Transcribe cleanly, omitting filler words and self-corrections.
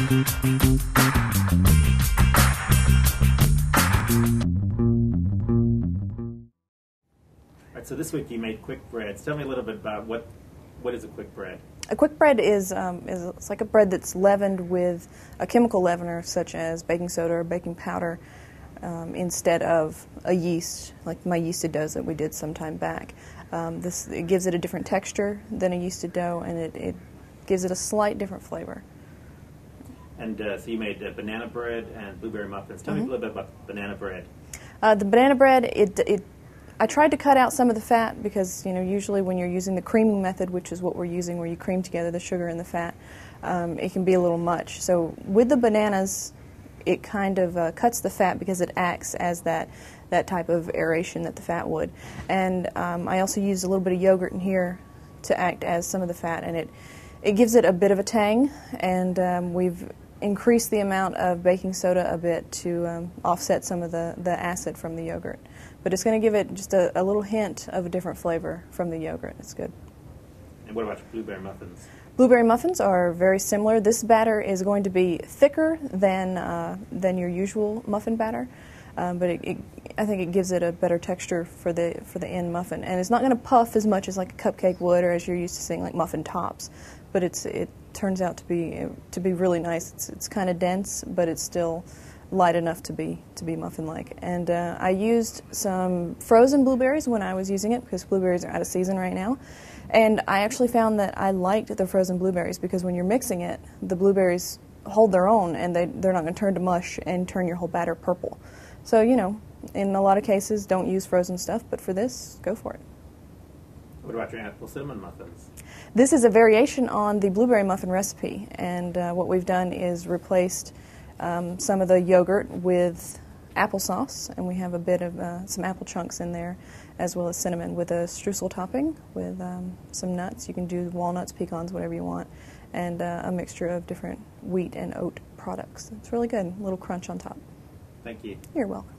All right, so this week you made quick breads. Tell me a little bit about what is a quick bread? A quick bread is it's like a bread that's leavened with a chemical leavener such as baking soda or baking powder instead of a yeast, like my yeasted doughs that we did some time back. It gives it a different texture than a yeasted dough, and it gives it a slight different flavor. And so you made banana bread and blueberry muffins. Tell me a little bit about the banana bread. The banana bread, I tried to cut out some of the fat because, usually when you're using the creaming method, which is what we're using, where you cream together the sugar and the fat, it can be a little much. So with the bananas, it kind of cuts the fat because it acts as that type of aeration that the fat would. And I also used a little bit of yogurt in here to act as some of the fat, and it gives it a bit of a tang, and we've increased the amount of baking soda a bit to offset some of the acid from the yogurt. But it's going to give it just a little hint of a different flavor from the yogurt. It's good. And what about blueberry muffins? Blueberry muffins are very similar. This batter is going to be thicker than your usual muffin batter, but I think it gives it a better texture for the end muffin. And it's not going to puff as much as like a cupcake would, or as you're used to seeing like muffin tops. But it turns out to be really nice. It's kind of dense, but it's still light enough to be muffin-like. And I used some frozen blueberries when I was using it because blueberries are out of season right now. And I actually found that I liked the frozen blueberries because when you're mixing it, the blueberries hold their own, and they're not going to turn to mush and turn your whole batter purple. So, in a lot of cases, don't use frozen stuff, but for this, go for it. What about your apple cinnamon muffins? This is a variation on the blueberry muffin recipe, and what we've done is replaced some of the yogurt with applesauce, and we have a bit of some apple chunks in there, as well as cinnamon with a streusel topping with some nuts. You can do walnuts, pecans, whatever you want, and a mixture of different wheat and oat products. It's really good, a little crunch on top. Thank you. You're welcome.